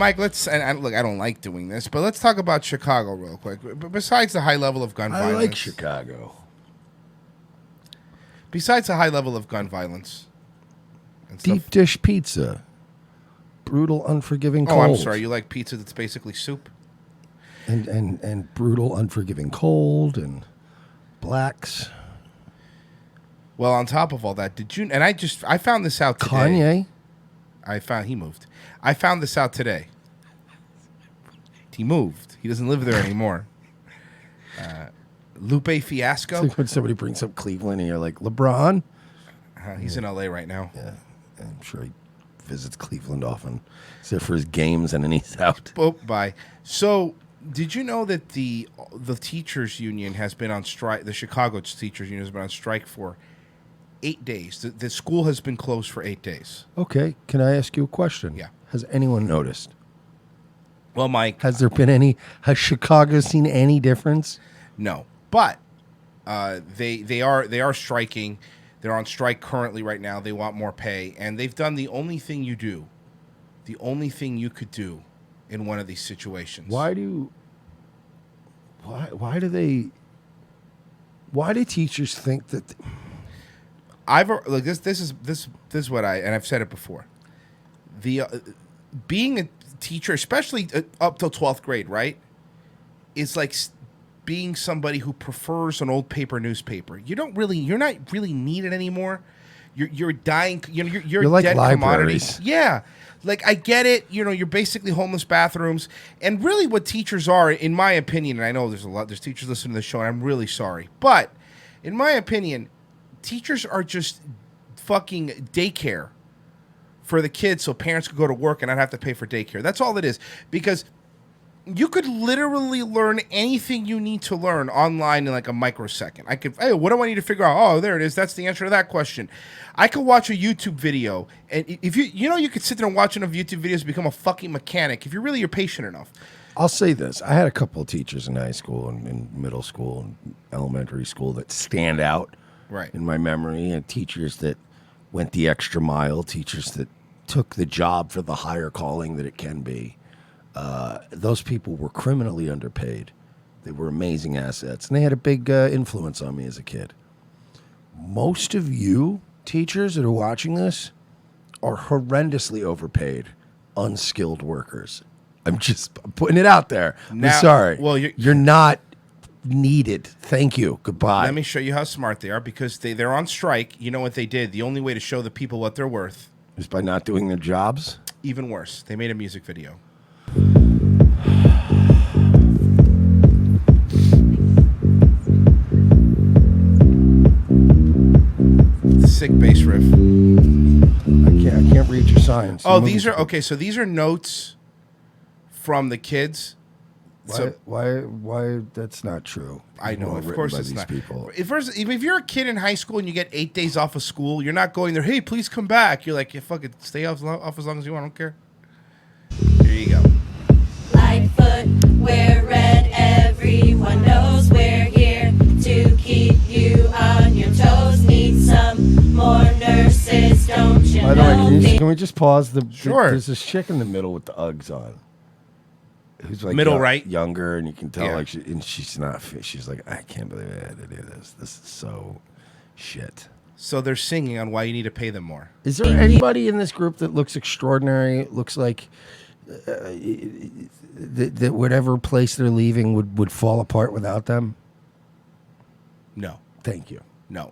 Mike, look, I don't like doing this, but let's talk about Chicago real quick. Besides the high level of gun violence. I like Chicago. Besides the high level of gun violence. And Deep dish pizza. Brutal, unforgiving cold. Oh, I'm sorry. You like pizza that's basically soup? And brutal, unforgiving cold and blacks. Well, on top of all that, did you... And I found this out today. Kanye? He moved. I found this out today. He moved. He doesn't live there anymore. Lupe Fiasco. It's like when somebody brings up Cleveland and you're like, LeBron? He's in L.A. right now. Yeah, I'm sure he visits Cleveland often. He's there for his games and then he's out. Oh, bye. So, did you know that the teachers union has been on strike? The Chicago teachers union has been on strike for 8 days. The school has been closed for 8 days. Okay, can I ask you a question? Yeah. Has anyone noticed? Well, Mike, has Chicago seen any difference? No, but they are striking. They're on strike currently right now. They want more pay, and they've done the only thing you could do in one of these situations. Why do teachers think that? This is what I've said it before. Being a teacher, especially up till 12th grade, right, is like being somebody who prefers an old paper newspaper. You're not really needed anymore. You're dying. You're like dead libraries. Commodities. Yeah, like I get it. You're basically homeless bathrooms, and really what teachers are, in my opinion. And I know there's teachers listening to the show, and I'm really sorry, but in my opinion, teachers are just fucking daycare for the kids, so parents could go to work and not have to pay for daycare. That's all it is. Because you could literally learn anything you need to learn online in like a microsecond. Hey, what do I need to figure out? Oh, there it is. That's the answer to that question. I could watch a YouTube video, and if you could sit there and watch enough YouTube videos to become a fucking mechanic if you're patient enough. I'll say this. I had a couple of teachers in high school and in middle school and elementary school that stand out in my memory, and teachers that went the extra mile, teachers that took the job for the higher calling that it can be. Those people were criminally underpaid. They were amazing assets, and they had a big influence on me as a kid. Most of you teachers that are watching this are horrendously overpaid, unskilled workers. I'm putting it out there. I'm sorry. Well, you're not needed. Thank you. Goodbye. Let me show you how smart they are, because they're on strike. You know what they did? The only way to show the people what they're worth is by not doing their jobs? Even worse. They made a music video. Sick bass riff. I can't read your signs. Oh, these are okay. So these are notes from the kids. Why? That's not true. I know, of course it's not. People. If you're a kid in high school and you get 8 days off of school, you're not going there. Hey, please come back. You're like, yeah, fuck it, stay off as long as you want. I don't care. Here you go. Lightfoot, we're red. Everyone knows we're here to keep you on your toes. Need some more nurses, don't you know? By the way, can we just pause? Sure. There's this chick in the middle with the Uggs on. Who's like middle right, younger, and you can tell she's not fit. She's like, I can't believe I had to do this. This is so shit. So they're singing on why you need to pay them more. Is there anybody in this group that looks extraordinary? Looks like that whatever place they're leaving would fall apart without them? No. Thank you. No.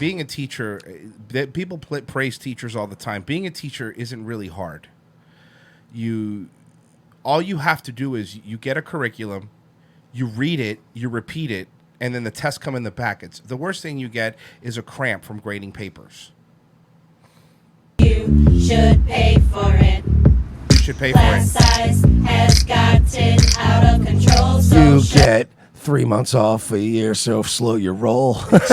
Being a teacher, people praise teachers all the time. Being a teacher isn't really hard. All you have to do is you get a curriculum, you read it, you repeat it, and then the tests come in the back. The worst thing you get is a cramp from grading papers. You should pay for it. You should pay for it. Class size has gotten out of control. So you get 3 months off a year, so slow your roll. It's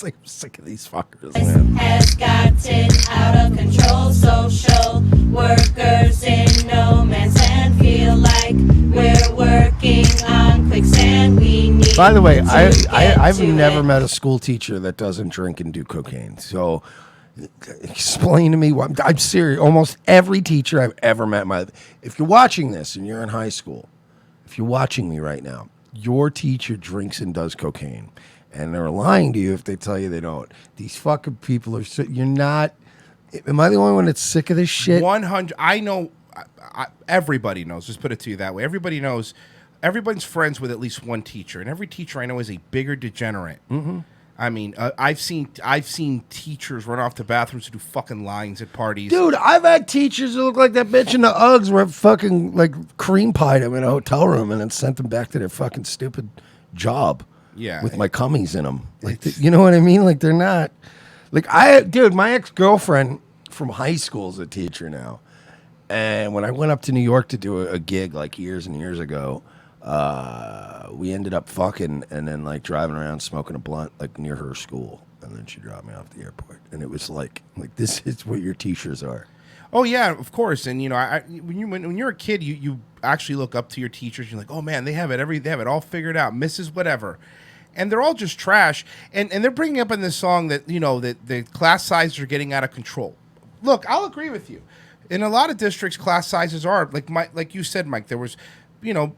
like, I'm sick of these fuckers, man. Has gotten out of control. Social workers in no man's land feel like we're working on quicksand. We need. By the way, I've never met a school teacher that doesn't drink and do cocaine. So Explain to me what I'm serious. Almost every teacher I've ever met. If you're watching this and you're in high school, if you're watching me right now, your teacher drinks and does cocaine, and they're lying to you if they tell you they don't. These fucking people are. You're not. Am I the only one that's sick of this shit? 100. I know. Everybody knows. Just put it to you that way. Everybody knows. Everyone's friends with at least one teacher, and every teacher I know is a bigger degenerate. Mm-hmm. I mean, I've seen teachers run off to bathrooms to do fucking lines at parties. Dude, I've had teachers that look like that bitch in the Uggs where I fucking like cream pied them in a hotel room and then sent them back to their fucking stupid job. Yeah, with my cummies in them. Like, you know what I mean? Like they're not. Like dude, my ex-girlfriend from high school is a teacher now, and when I went up to New York to do a gig like years and years ago. We ended up fucking and then like driving around smoking a blunt like near her school, and then she dropped me off at the airport, and it was like this is what your teachers are. Oh yeah, of course. And you know, when you're a kid, you actually look up to your teachers. You're like, oh man, they have it all figured out, Mrs. Whatever, and they're all just trash. And they're bringing up in this song that you know that the class sizes are getting out of control. Look, I'll agree with you. In a lot of districts, class sizes are like you said, Mike. There was, you know.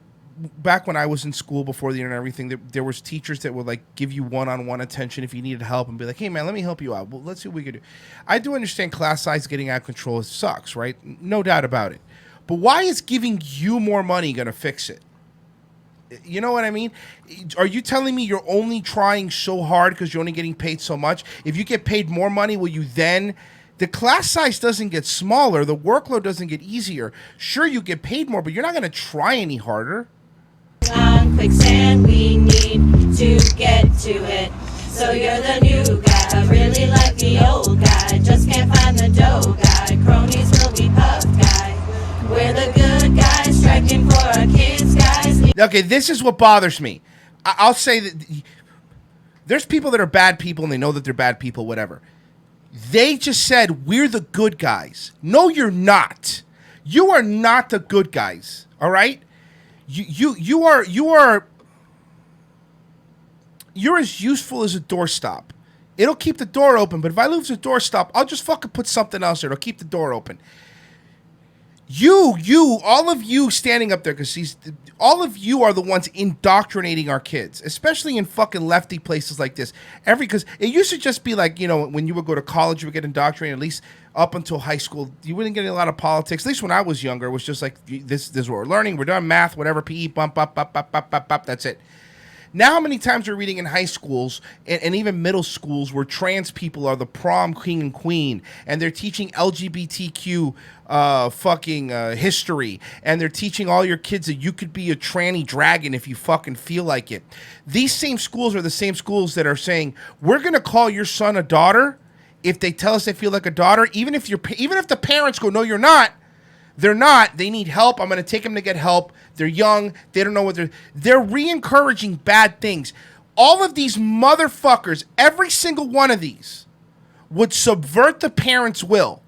Back when I was in school before the internet and everything, there was teachers that would like give you one-on-one attention if you needed help and be like, hey man, let me help you out. Well, let's see what we can do. I do understand class size getting out of control sucks, right? No doubt about it. But why is giving you more money going to fix it? You know what I mean? Are you telling me you're only trying so hard because you're only getting paid so much? If you get paid more money, will you then... The class size doesn't get smaller. The workload doesn't get easier. Sure, you get paid more, but you're not going to try any harder. On quicksand, we need to get to it. So you're the new guy, I really like the old guy. Just can't find the dough guy, cronies will be puffed guy. We're the good guys, striking for our kids, guys. Okay, this is what bothers me. I'll say that there's people that are bad people and they know that they're bad people, whatever. They just said, we're the good guys. No, you're not. You are not the good guys, all right? You're as useful as a doorstop. It'll keep the door open, but if I lose a doorstop, I'll just fucking put something else there. It'll keep the door open. All of you standing up there, because all of you are the ones indoctrinating our kids, especially in fucking lefty places like this. Because it used to just be like, you know, when you would go to college, you would get indoctrinated, at least up until high school. You wouldn't get a lot of politics. At least when I was younger, it was just like, this is what we're learning. We're done math, whatever, PE, bump, that's it. Now, how many times we're reading in high schools and even middle schools where trans people are the prom king and queen, and they're teaching LGBTQ history, and they're teaching all your kids that you could be a tranny dragon if you fucking feel like it. These same schools are the same schools that are saying, we're going to call your son a daughter if they tell us they feel like a daughter, even if the parents go, no, you're not. They're not. They need help. I'm going to take them to get help. They're young. They don't know what they're re-encouraging bad things. All of these motherfuckers, every single one of these, would subvert the parents' will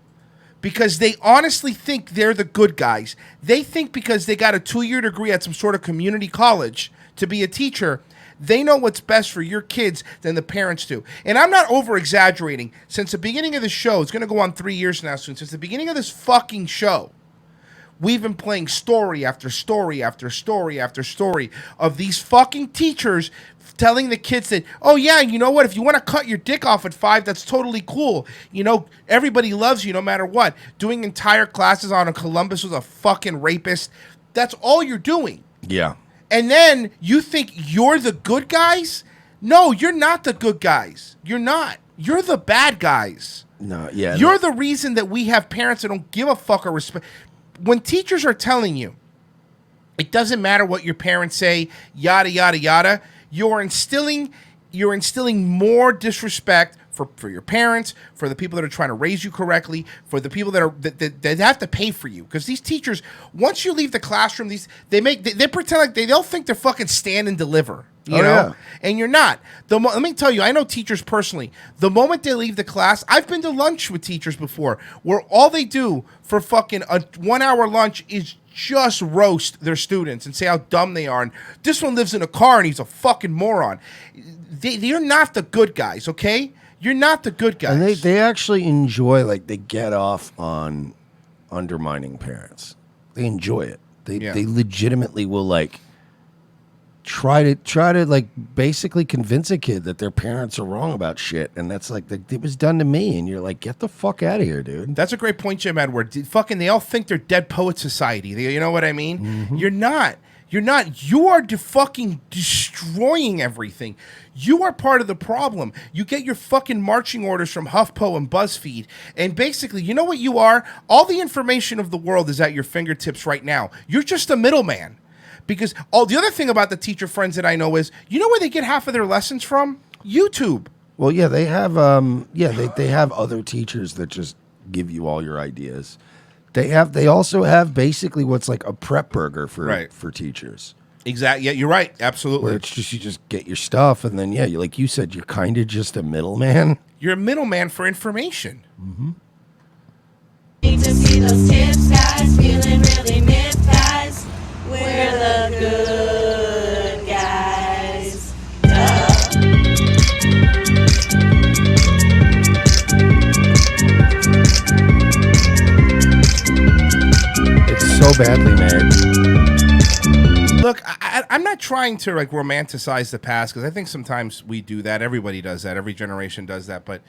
because they honestly think they're the good guys. They think because they got a 2-year degree at some sort of community college to be a teacher, they know what's best for your kids than the parents do. And I'm not over-exaggerating. Since the beginning of the show, it's going to go on 3 years now soon, since the beginning of this fucking show, we've been playing story after story after story after story of these fucking teachers telling the kids that, oh yeah, you know what, if you want to cut your dick off at 5, that's totally cool. You know, everybody loves you no matter what. Doing entire classes on a Columbus was a fucking rapist. That's all you're doing. Yeah. And then you think you're the good guys? No, you're not the good guys. You're not. You're the bad guys. No, yeah. You're the reason that we have parents that don't give a fuck or respect. When teachers are telling you, it doesn't matter what your parents say, yada, yada, yada, you're instilling more disrespect for your parents, for the people that are trying to raise you correctly, for the people that have to pay for you. Because these teachers, once you leave the classroom, they pretend like they'll think they're fucking stand and deliver. You know? Yeah. And you're not. Let me tell you, I know teachers personally. The moment they leave the class, I've been to lunch with teachers before, where all they do for fucking a 1-hour lunch is just roast their students and say how dumb they are. And this one lives in a car and he's a fucking moron. You're not the good guys, okay? You're not the good guys. And they actually enjoy, like, they get off on undermining parents. They enjoy it. They legitimately will, like, try to like basically convince a kid that their parents are wrong about shit, and that's like it was done to me, and you're like, get the fuck out of here, dude. That's a great point, Jim Edward. Fucking, they all think they're Dead Poet Society. You know what I mean? Mm-hmm. You're not. You're not. You are fucking destroying everything. You are part of the problem. You get your fucking marching orders from HuffPo and BuzzFeed, and basically, you know what you are? All the information of the world is at your fingertips right now. You're just a middleman. Because the other thing about the teacher friends that I know is, you know where they get half of their lessons from? YouTube. Well, yeah, they have they have other teachers that just give you all your ideas. They also have basically what's like a prep burger for teachers. Exactly. Yeah, you're right. Absolutely. Where it's just, you just get your stuff, and then like you said, you're kind of just a middleman. You're a middleman for information. Mm-hmm. Need to see those tips, guys. Feeling really myth, guys. We're the good guys. It's so badly made. Look, I'm not trying to like romanticize the past, because I think sometimes we do that. Everybody does that. Every generation does that. But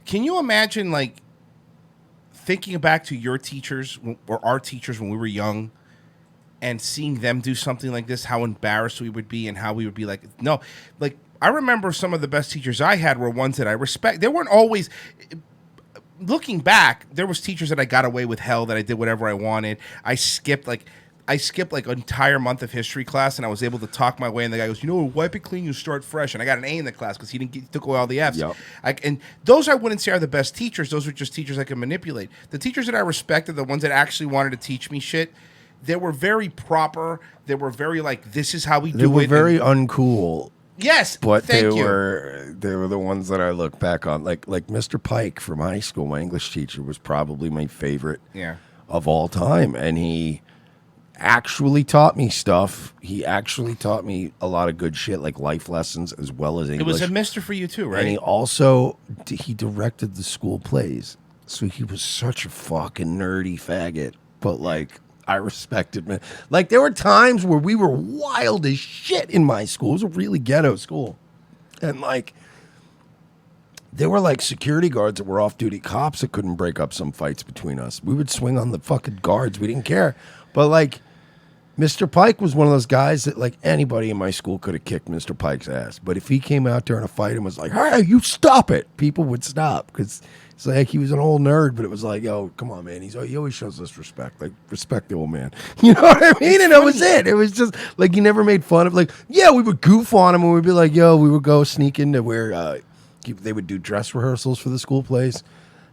can you imagine, like, thinking back to your teachers or our teachers when we were young, and seeing them do something like this, how embarrassed we would be, and how we would be like, no. Like, I remember some of the best teachers I had were ones that I respect. They weren't always, looking back, there was teachers that I got away with hell, that I did whatever I wanted. I skipped like an entire month of history class, and I was able to talk my way, and the guy goes, you know, wipe it clean, you start fresh. And I got an A in the class because he took away all the F's. Yep. And those I wouldn't say are the best teachers. Those were just teachers I could manipulate. The teachers that I respected, the ones that actually wanted to teach me shit, they were very proper. They were very like, this is how we do it. They were very uncool. Yes, but they were the ones that I look back on. Like Mr. Pike from high school, my English teacher, was probably my favorite of all time, and he actually taught me stuff. He actually taught me a lot of good shit, like life lessons as well as English. It was a mister for you too, right? And he directed the school plays, so he was such a fucking nerdy faggot. But like, I respected him. Like, there were times where we were wild as shit in my school. It was a really ghetto school, and like, there were like security guards that were off-duty cops that couldn't break up some fights between us. We would swing on the fucking guards. We didn't care. But like, Mr. Pike was one of those guys that like anybody in my school could have kicked Mr. Pike's ass. But if he came out during a fight and was like, "Hey, you stop it," people would stop, because it's like he was an old nerd, but it was like, "Yo, come on, man. He always shows us respect. Like, respect the old man." You know what I mean? And that was it. It was just like, he never made fun of, like, yeah, we would goof on him, and we'd be like, "Yo," we would go sneak into where they would do dress rehearsals for the school plays.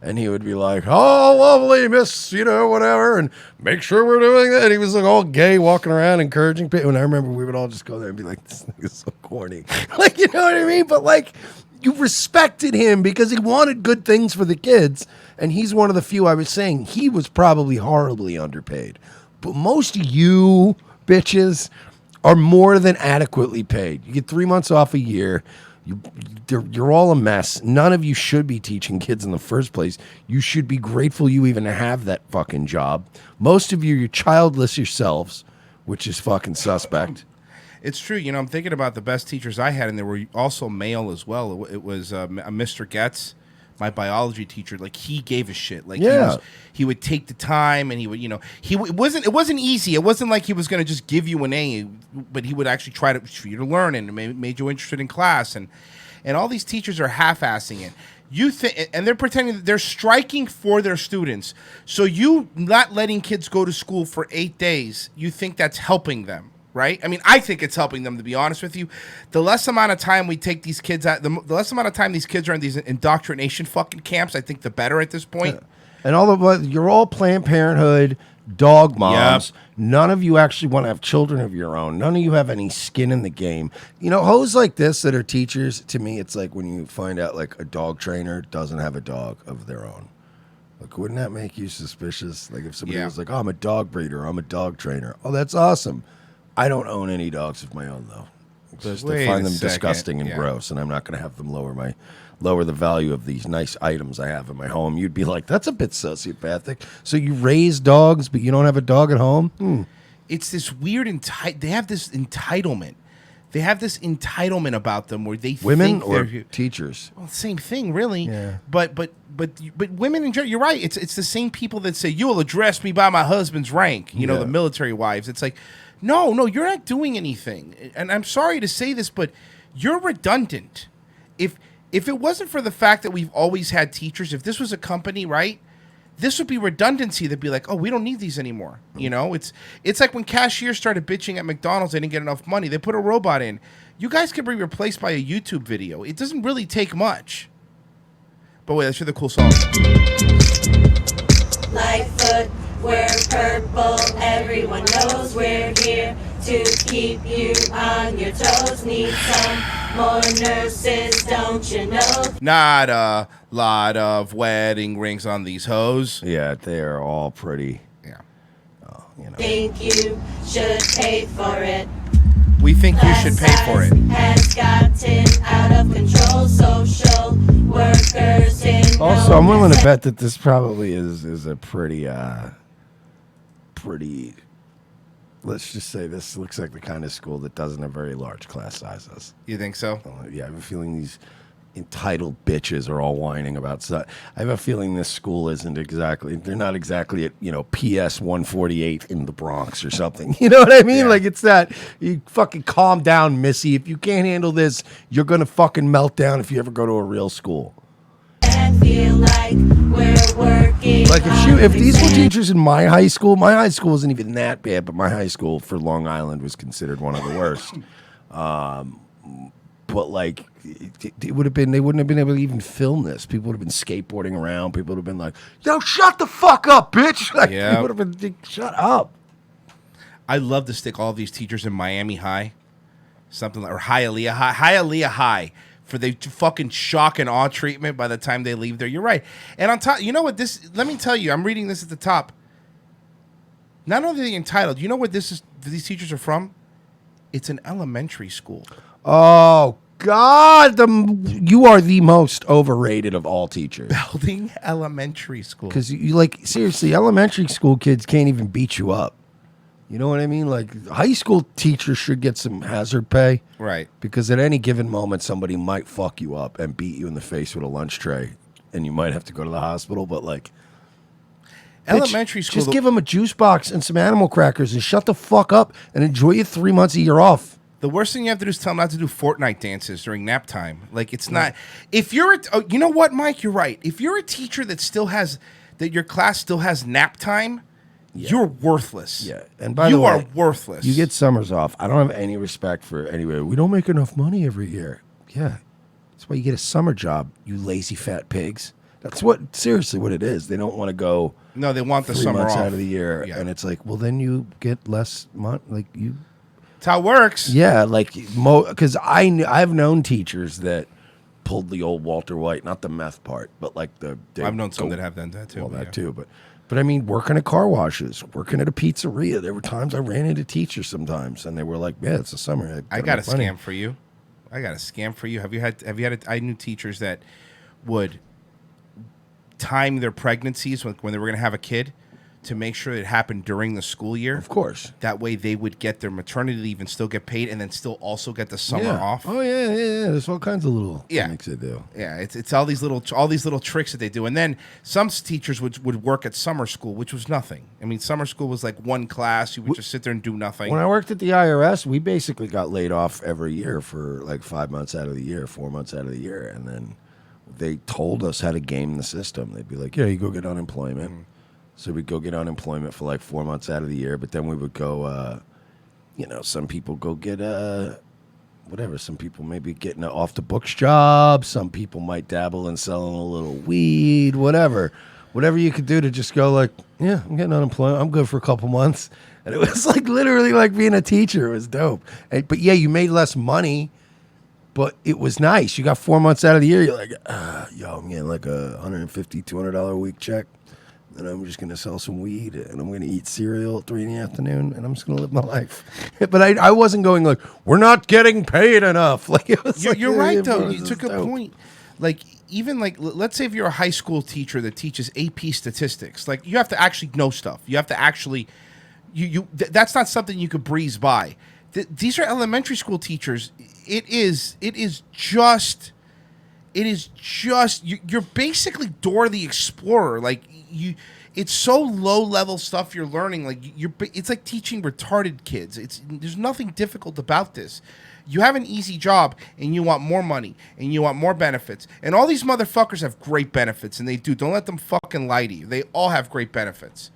And he would be like, "Oh, lovely, miss, you know, whatever, and make sure we're doing that." And he was like all gay, walking around, encouraging people. And I remember we would all just go there and be like, "This nigga's so corny." Like, you know what I mean? But like, you respected him because he wanted good things for the kids. And he's one of the few, I was saying, he was probably horribly underpaid. But most of you bitches are more than adequately paid. You get 3 months off a year. You're all a mess. None of you should be teaching kids in the first place. You should be grateful you even have that fucking job. Most of you, you're childless yourselves, which is fucking suspect. It's true. You know, I'm thinking about the best teachers I had, and they were also male as well. It was Mr. Getz, my biology teacher. Like, he gave a shit. Like, he would take the time, and he would, you know, it wasn't easy. It wasn't like he was going to just give you an A, but he would actually try for you to learn, and it made you interested in class. And all these teachers are half-assing it. And they're pretending that they're striking for their students. So you not letting kids go to school for 8 days, you think that's helping them, right? I mean, I think it's helping them, to be honest with you. The less amount of time we take these kids out, the less amount of time these kids are in these indoctrination fucking camps, I think the better at this point. Yeah. And you're all Planned Parenthood, dog moms. Yep. None of you actually want to have children of your own. None of you have any skin in the game. You know, hoes like this that are teachers, to me, it's like when you find out like a dog trainer doesn't have a dog of their own. Like, wouldn't that make you suspicious? Like, if somebody was like, "Oh, I'm a dog breeder, I'm a dog trainer." Oh, that's awesome. I don't own any dogs of my own, though. Just to find them disgusting and gross, and I'm not going to have them lower the value of these nice items I have in my home. You'd be like, that's a bit sociopathic. So you raise dogs, but you don't have a dog at home? It's this weird they have this entitlement. They have this entitlement about them where they women think or they're teachers. Well, same thing, really. Yeah. But women in general, you're right. It's the same people that say you will address me by my husband's rank. You know, the military wives. It's like, no, you're not doing anything. And I'm sorry to say this, but you're redundant. If it wasn't for the fact that we've always had teachers, if this was a company, right? This would be redundancy. They'd be like, oh, we don't need these anymore. You know, it's like when cashiers started bitching at McDonald's, they didn't get enough money. They put a robot in. You guys can be replaced by a YouTube video. It doesn't really take much. But wait, let's hear the cool song. Lightfoot, we're purple. Everyone knows we're here to keep you on your toes. Need some more nurses, don't you know? Not a lot of wedding rings on these hoes. Yeah, they're all pretty. Yeah. Oh, you know. Think you should pay for it. We think you should pay for it. Has gotten out of control. Social workers in Also, I'm willing to bet that this probably is a pretty, let's just say this looks like the kind of school that doesn't have very large class sizes. You think so? Yeah, I have a feeling these entitled bitches are all whining about stuff. I have a feeling this school they're not exactly at, PS 148 in the Bronx or something. You know what I mean? Yeah. Like, it's that, you fucking calm down, Missy. If you can't handle this, you're going to fucking melt down if you ever go to a real school. And feel like we're working. Like, if these were teachers in my high school wasn't even that bad, but my high school for Long Island was considered one of the worst. But like, they wouldn't have been able to even film this. People would have been skateboarding around. People would have been like, "Yo, shut the fuck up, bitch!" Like, Yeah. they would have been, "Shut up." I'd love to stick all these teachers in Miami High, something like, or Hialeah High, for the fucking shock and awe treatment by the time they leave there. You're right. And on top, you know what let me tell you, I'm reading this at the top. Not only are they entitled, you know what these teachers are from? It's an elementary school. Oh God, you are the most overrated of all teachers. Belding Elementary School. Because you like, seriously, elementary school kids can't even beat you up. You know what I mean? Like, high school teachers should get some hazard pay. Right. Because at any given moment, somebody might fuck you up and beat you in the face with a lunch tray. And you might have to go to the hospital. But, like, elementary school. Just give them a juice box and some animal crackers and shut the fuck up and enjoy your 3 months a year off. The worst thing you have to do is tell them not to do Fortnite dances during nap time. Like, it's not. If you're, you know what, Mike? You're right. If you're a teacher that your class still has nap time, you're worthless. Yeah, and by the way, you are worthless. You get summers off. I don't have any respect for anybody. We don't make enough money every year. Yeah, that's why you get a summer job. You lazy fat pigs. That's seriously what it is. They don't want to go. No, they want the 3 summer months off out of the year, and it's like, well, then you get less money. Like you. That's how it works. Yeah, like because I've known teachers that pulled the old Walter White, not the meth part, but like I've known some that have done that too. Well, that too, but I mean, working at car washes, working at a pizzeria. There were times I ran into teachers sometimes, and they were like, "Yeah, it's the summer." I got a scam for you. Have you had? I knew teachers that would time their pregnancies when they were going to have a kid to make sure it happened during the school year. Of course. That way they would get their maternity leave and still get paid, and then still also get the summer off. Oh yeah. There's all kinds of little things they do. Yeah, it's all these little tricks that they do. And then some teachers would work at summer school, which was nothing. I mean, summer school was like one class. You would just sit there and do nothing. When I worked at the IRS, we basically got laid off every year for like 5 months out of the year, 4 months out of the year, and then they told us how to game the system. They'd be like, "Yeah, you go get unemployment." Mm-hmm. So we'd go get unemployment for like 4 months out of the year, but then we would go, some people go get whatever. Some people maybe getting an off the books job. Some people might dabble in selling a little weed, whatever you could do to just go like, yeah, I'm getting unemployment. I'm good for a couple months. And it was like literally like being a teacher. It was dope. But yeah, you made less money, but it was nice. You got 4 months out of the year. You're like, I'm getting like a $150, $200 a week check. and I'm just going to sell some weed, and I'm going to eat cereal at 3 PM, and I'm just going to live my life. But I wasn't going like, we're not getting paid enough. Like it was. You're right though. You took a point. Like even like let's say if you're a high school teacher that teaches AP statistics, like you have to actually know stuff. You have to actually, that's not something you could breeze by. These are elementary school teachers. It is just you're basically Dora the Explorer. Like it's so low level stuff you're learning. Like it's like teaching retarded kids. There's nothing difficult about this. You have an easy job and you want more money and you want more benefits. And all these motherfuckers have great benefits, and they do. Don't let them fucking lie to you. They all have great benefits.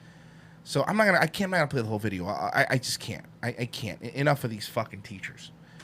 So I'm not gonna play the whole video. I just can't. I can't. Enough of these fucking teachers.